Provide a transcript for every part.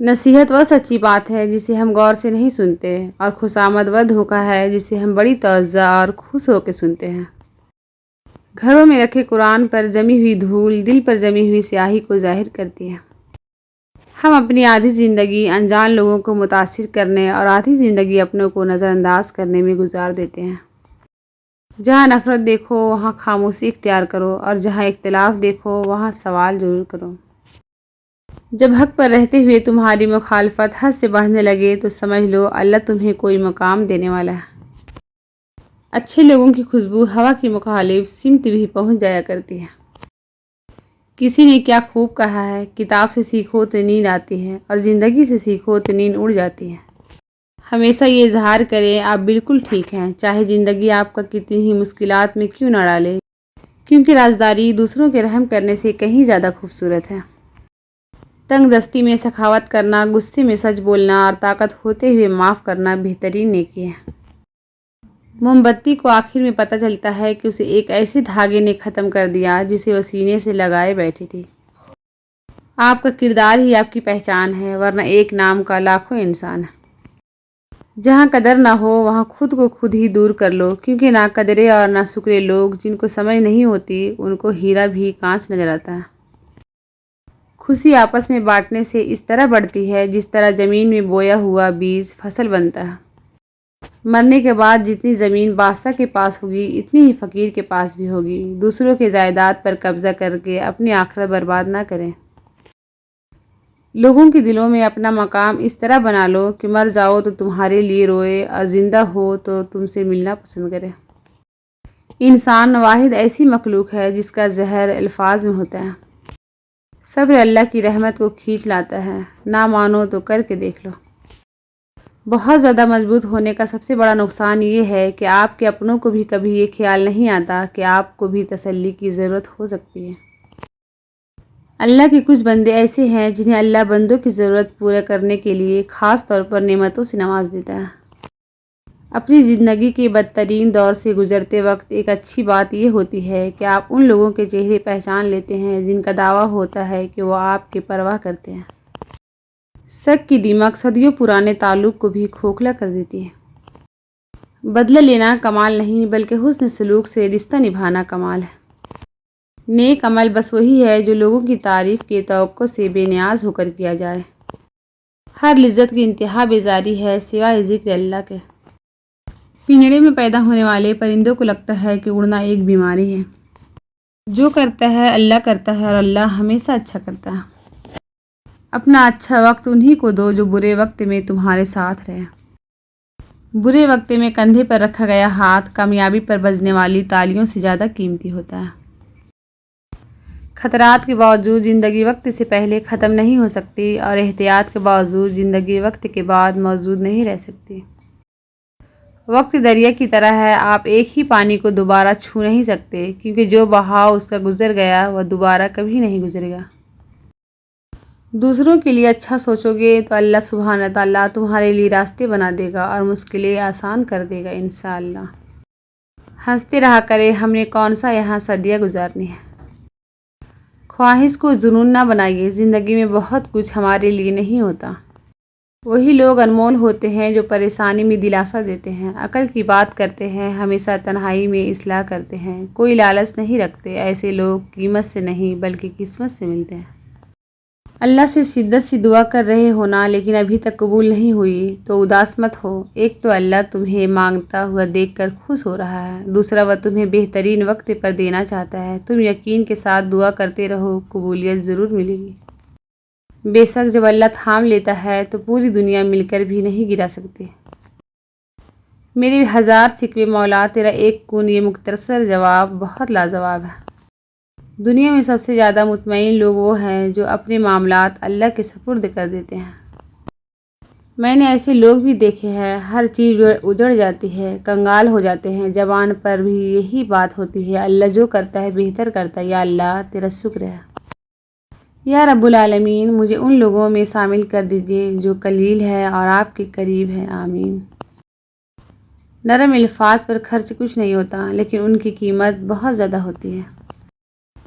نصیحت وہ سچی بات ہے جسے ہم غور سے نہیں سنتے، اور خوشامد وہ دھوکہ ہے جسے ہم بڑی توجہ اور خوش ہو کے سنتے ہیں۔ گھروں میں رکھے قرآن پر جمی ہوئی دھول دل پر جمی ہوئی سیاہی کو ظاہر کرتی ہے۔ ہم اپنی آدھی زندگی انجان لوگوں کو متاثر کرنے اور آدھی زندگی اپنوں کو نظر انداز کرنے میں گزار دیتے ہیں۔ جہاں نفرت دیکھو وہاں خاموشی اختیار کرو، اور جہاں اختلاف دیکھو وہاں سوال ضرور کرو۔ جب حق پر رہتے ہوئے تمہاری مخالفت حد سے بڑھنے لگے تو سمجھ لو اللہ تمہیں کوئی مقام دینے والا ہے۔ اچھے لوگوں کی خوشبو ہوا کی مخالف سمت بھی پہنچ جایا کرتی ہے۔ کسی نے کیا خوب کہا ہے، کتاب سے سیکھو تو نیند آتی ہے اور زندگی سے سیکھو تو نیند اڑ جاتی ہے۔ ہمیشہ یہ اظہار کریں آپ بالکل ٹھیک ہیں، چاہے زندگی آپ کا کتنی ہی مشکلات میں کیوں نہ ڈالے، کیونکہ رازداری دوسروں کے رحم کرنے سے کہیں زیادہ خوبصورت ہے۔ تنگ دستی میں سخاوت کرنا، غصے میں سچ بولنا اور طاقت ہوتے ہوئے معاف کرنا بہترین نیکی ہے۔ موم بتی کو آخر میں پتہ چلتا ہے کہ اسے ایک ایسے دھاگے نے ختم کر دیا جسے وہ سینے سے لگائے بیٹھی تھی۔ آپ کا کردار ہی آپ کی پہچان ہے، ورنہ ایک نام کا لاکھوں انسان ہے۔ جہاں قدر نہ ہو وہاں خود کو خود ہی دور کر لو، کیونکہ نہ قدرے اور نہ شکرے لوگ جن کو سمجھ نہیں ہوتی ان کو ہیرا بھی کانچ نظر آتا ہے۔ خوشی آپس میں بانٹنے سے اس طرح بڑھتی ہے جس طرح زمین میں بویا ہوا بیج فصل بنتا ہے۔ مرنے کے بعد جتنی زمین بادشاہ کے پاس ہوگی اتنی ہی فقیر کے پاس بھی ہوگی۔ دوسروں کے جائیداد پر قبضہ کر کے اپنی آخرت برباد نہ کریں۔ لوگوں کے دلوں میں اپنا مقام اس طرح بنا لو کہ مر جاؤ تو تمہارے لیے روئے اور زندہ ہو تو تم سے ملنا پسند کرے۔ انسان واحد ایسی مخلوق ہے جس کا زہر الفاظ میں ہوتا ہے۔ صبر اللہ کی رحمت کو کھینچ لاتا ہے، نہ مانو تو کر کے دیکھ لو۔ بہت زیادہ مضبوط ہونے کا سب سے بڑا نقصان یہ ہے کہ آپ کے اپنوں کو بھی کبھی یہ خیال نہیں آتا کہ آپ کو بھی تسلی کی ضرورت ہو سکتی ہے۔ اللہ کے کچھ بندے ایسے ہیں جنہیں اللہ بندوں کی ضرورت پورا کرنے کے لیے خاص طور پر نعمتوں سے نواز دیتا ہے۔ اپنی زندگی کے بدترین دور سے گزرتے وقت ایک اچھی بات یہ ہوتی ہے کہ آپ ان لوگوں کے چہرے پہچان لیتے ہیں جن کا دعویٰ ہوتا ہے کہ وہ آپ کی پرواہ کرتے ہیں۔ شک کی دیمک صدیوں پرانے تعلق کو بھی کھوکھلا کر دیتی ہے۔ بدلہ لینا کمال نہیں بلکہ حسن سلوک سے رشتہ نبھانا کمال ہے۔ نیک عمل بس وہی ہے جو لوگوں کی تعریف کے توقع سے بے نیاز ہو کر کیا جائے۔ ہر لذت کی انتہا بیزاری ہے سوائے ذکر اللہ کے۔ پنجرے میں پیدا ہونے والے پرندوں کو لگتا ہے کہ اڑنا ایک بیماری ہے۔ جو کرتا ہے اللہ کرتا ہے اور اللہ ہمیشہ اچھا کرتا ہے۔ اپنا اچھا وقت انہی کو دو جو برے وقت میں تمہارے ساتھ رہے۔ برے وقت میں کندھے پر رکھا گیا ہاتھ کامیابی پر بجنے والی تالیوں سے زیادہ قیمتی ہوتا ہے۔ خطرات کے باوجود زندگی وقت سے پہلے ختم نہیں ہو سکتی اور احتیاط کے باوجود زندگی وقت کے بعد موجود نہیں رہ سکتی۔ وقت دریا کی طرح ہے، آپ ایک ہی پانی کو دوبارہ چھو نہیں سکتے، کیونکہ جو بہاؤ اس کا گزر گیا وہ دوبارہ کبھی نہیں گزرے گا۔ دوسروں کے لیے اچھا سوچو گے تو اللہ سبحانہ تعالیٰ تمہارے لیے راستے بنا دے گا اور مشکلیں آسان کر دے گا انشاءاللہ۔ ہنستے رہا کرے، ہم نے کون سا یہاں صدیاں گزارنی ہے۔ خواہش کو جنون نہ بنائیے، زندگی میں بہت کچھ ہمارے لیے نہیں ہوتا۔ وہی لوگ انمول ہوتے ہیں جو پریشانی میں دلاسا دیتے ہیں، عقل کی بات کرتے ہیں، ہمیشہ تنہائی میں اصلاح کرتے ہیں، کوئی لالچ نہیں رکھتے۔ ایسے لوگ قیمت سے نہیں بلکہ قسمت سے ملتے ہیں۔ اللہ سے شدت سے دعا کر رہے ہونا لیکن ابھی تک قبول نہیں ہوئی تو اداس مت ہو۔ ایک تو اللہ تمہیں مانگتا ہوا دیکھ کر خوش ہو رہا ہے، دوسرا وہ تمہیں بہترین وقت پر دینا چاہتا ہے۔ تم یقین کے ساتھ دعا کرتے رہو، قبولیت ضرور ملے گی۔ بے شک جب اللہ تھام لیتا ہے تو پوری دنیا مل کر بھی نہیں گرا سکتی۔ میرے ہزار شکوے مولا تیرا ایک کن، یہ مختصر جواب بہت لاجواب ہے۔ دنیا میں سب سے زیادہ مطمئن لوگ وہ ہیں جو اپنے معاملات اللہ کے سپرد کر دیتے ہیں۔ میں نے ایسے لوگ بھی دیکھے ہیں، ہر چیز اجڑ جاتی ہے، کنگال ہو جاتے ہیں، زبان پر بھی یہی بات ہوتی ہے، اللہ جو کرتا ہے بہتر کرتا ہے، یا اللہ تیرا شکر ہے۔ یا رب العالمین مجھے ان لوگوں میں شامل کر دیجئے جو قلیل ہے اور آپ کے قریب ہے، آمین۔ نرم الفاظ پر خرچ کچھ نہیں ہوتا لیکن ان کی قیمت بہت زیادہ ہوتی ہے۔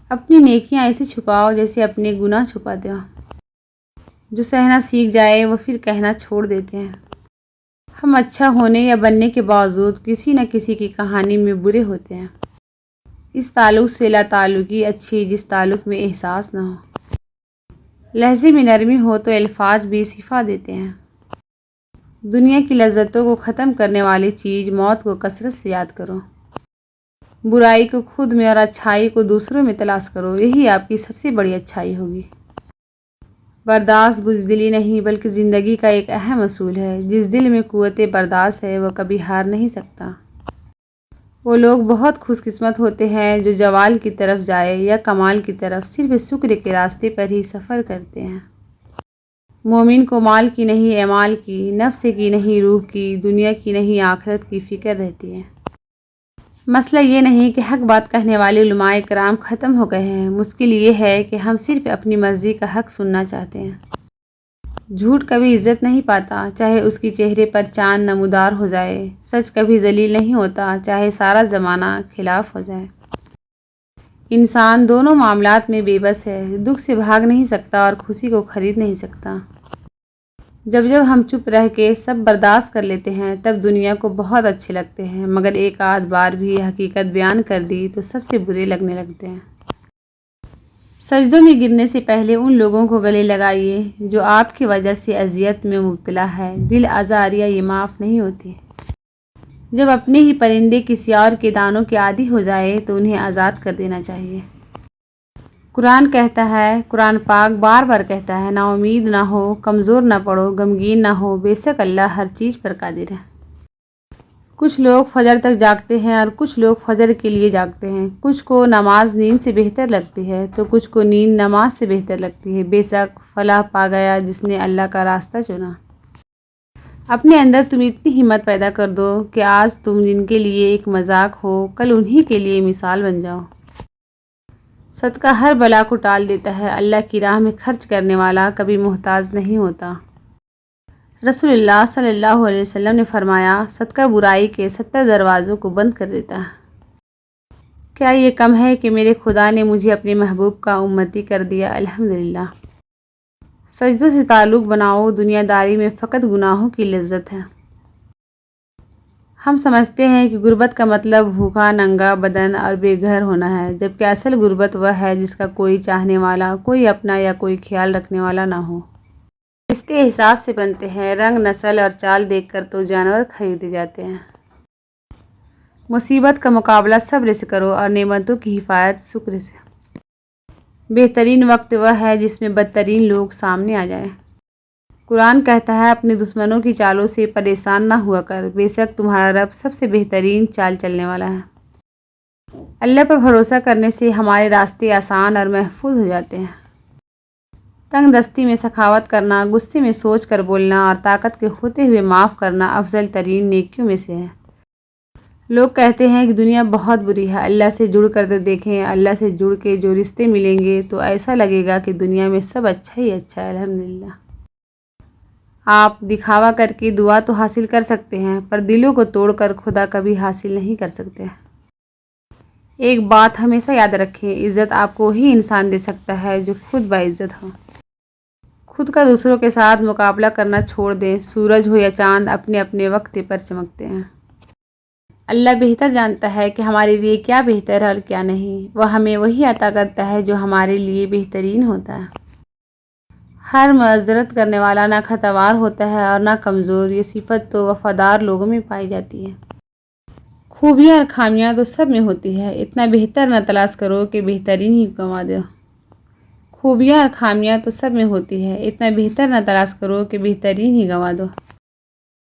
اپنی نیکیاں ایسے چھپاؤ جیسے اپنے گناہ چھپاتے ہو۔ جو سہنا سیکھ جائے وہ پھر کہنا چھوڑ دیتے ہیں۔ ہم اچھا ہونے یا بننے کے باوجود کسی نہ کسی کی کہانی میں برے ہوتے ہیں۔ اس تعلق سے لا تعلقی اچھی جس تعلق میں احساس نہ ہو۔ لہجے میں نرمی ہو تو الفاظ بھی شفا دیتے ہیں۔ دنیا کی لذتوں کو ختم کرنے والی چیز موت کو کثرت سے یاد کرو۔ برائی کو خود میں اور اچھائی کو دوسروں میں تلاش کرو، یہی آپ کی سب سے بڑی اچھائی ہوگی۔ برداشت بزدلی نہیں بلکہ زندگی کا ایک اہم اصول ہے۔ جس دل میں قوت برداشت ہے وہ کبھی ہار نہیں سکتا۔ وہ لوگ بہت خوش قسمت ہوتے ہیں جو زوال کی طرف جائے یا کمال کی طرف صرف شکر کے راستے پر ہی سفر کرتے ہیں۔ مومن کو مال کی نہیں اعمال کی، نفس کی نہیں روح کی، دنیا کی نہیں آخرت کی فکر رہتی ہے۔ مسئلہ یہ نہیں کہ حق بات کہنے والے علماء کرام ختم ہو گئے ہیں، مشکل یہ ہے کہ ہم صرف اپنی مرضی کا حق سننا چاہتے ہیں۔ جھوٹ کبھی عزت نہیں پاتا چاہے اس کی چہرے پر چاند نمودار ہو جائے، سچ کبھی ذلیل نہیں ہوتا چاہے سارا زمانہ خلاف ہو جائے۔ انسان دونوں معاملات میں بے بس ہے، دکھ سے بھاگ نہیں سکتا اور خوشی کو خرید نہیں سکتا۔ جب ہم چپ رہ کے سب برداشت کر لیتے ہیں تب دنیا کو بہت اچھے لگتے ہیں، مگر ایک آدھ بار بھی حقیقت بیان کر دی تو سب سے برے لگنے لگتے ہیں۔ سجدوں میں گرنے سے پہلے ان لوگوں کو گلے لگائیے جو آپ کی وجہ سے اذیت میں مبتلا ہے۔ دل آزاریاں یہ معاف نہیں ہوتی۔ جب اپنے ہی پرندے کسی اور کے دانوں کے عادی ہو جائے تو انہیں آزاد کر دینا چاہیے۔ قرآن کہتا ہے، قرآن پاک بار بار کہتا ہے، نا امید نہ ہو، کمزور نہ پڑو، غمگین نہ ہو، بے شک اللہ ہر چیز پر قادر ہے۔ کچھ لوگ فجر تک جاگتے ہیں اور کچھ لوگ فجر کے لیے جاگتے ہیں۔ کچھ کو نماز نیند سے بہتر لگتی ہے تو کچھ کو نیند نماز سے بہتر لگتی ہے۔ بے شک فلاح پا گیا جس نے اللہ کا راستہ چنا۔ اپنے اندر تم اتنی ہمت پیدا کر دو کہ آج تم جن کے لیے ایک مذاق ہو کل انہی کے لیے مثال بن جاؤ۔ صدقہ ہر بلا کو ٹال دیتا ہے۔ اللہ کی راہ میں خرچ کرنے والا کبھی محتاج نہیں ہوتا۔ رسول اللہ صلی اللہ علیہ وسلم نے فرمایا، صدقہ برائی کے 70 دروازوں کو بند کر دیتا ہے۔ کیا یہ کم ہے کہ میرے خدا نے مجھے اپنے محبوب کا امتی کر دیا؟ الحمدللہ۔ سجدوں سے تعلق بناؤ، دنیا داری میں فقط گناہوں کی لذت ہے۔ ہم سمجھتے ہیں کہ غربت کا مطلب بھوکا ننگا بدن اور بے گھر ہونا ہے، جبکہ اصل غربت وہ ہے جس کا کوئی چاہنے والا، کوئی اپنا یا کوئی خیال رکھنے والا نہ ہو۔ رشتے احساس سے بنتے ہیں، رنگ نسل اور چال دیکھ کر تو جانور خریدے جاتے ہیں۔ مصیبت کا مقابلہ صبر سے کرو اور نعمتوں کی حفاظت شکر سے۔ بہترین وقت وہ ہے جس میں بدترین لوگ سامنے آ جائیں۔ قرآن کہتا ہے، اپنے دشمنوں کی چالوں سے پریشان نہ ہوا کر، بے شک تمہارا رب سب سے بہترین چال چلنے والا ہے۔ اللہ پر بھروسہ کرنے سے ہمارے راستے آسان اور محفوظ ہو جاتے ہیں۔ تنگ دستی میں سخاوت کرنا، غصے میں سوچ کر بولنا اور طاقت کے ہوتے ہوئے معاف کرنا افضل ترین نیکیوں میں سے ہے۔ لوگ کہتے ہیں کہ دنیا بہت بری ہے، اللہ سے جڑ کر تو دیکھیں، اللہ سے جڑ کے جو رشتے ملیں گے تو ایسا لگے گا کہ دنیا میں سب اچھا ہی اچھا ہے۔ الحمدللہ۔ آپ دکھاوا کر کے دعا تو حاصل کر سکتے ہیں پر دلوں کو توڑ کر خدا کبھی حاصل نہیں کر سکتے۔ ایک بات ہمیشہ یاد رکھیں، عزت آپ کو وہی انسان دے سکتا ہے جو خود باعزت ہو۔ خود کا دوسروں کے ساتھ مقابلہ کرنا چھوڑ دیں۔ سورج ہو یا چاند اپنے اپنے وقت پر چمکتے ہیں۔ اللہ بہتر جانتا ہے کہ ہمارے لیے کیا بہتر ہے اور کیا نہیں۔ وہ ہمیں وہی عطا کرتا ہے جو ہمارے لیے بہترین ہوتا ہے۔ ہر معذرت کرنے والا نہ خطاوار ہوتا ہے اور نہ کمزور، یہ صفت تو وفادار لوگوں میں پائی جاتی ہے۔ خوبیاں اور خامیاں تو سب میں ہوتی ہے، اتنا بہتر نہ تلاش کرو کہ بہترین ہی گنوا دو۔ خوبیاں اور خامیاں تو سب میں ہوتی ہے، اتنا بہتر نہ تلاش کرو کہ بہترین ہی گنوا دو۔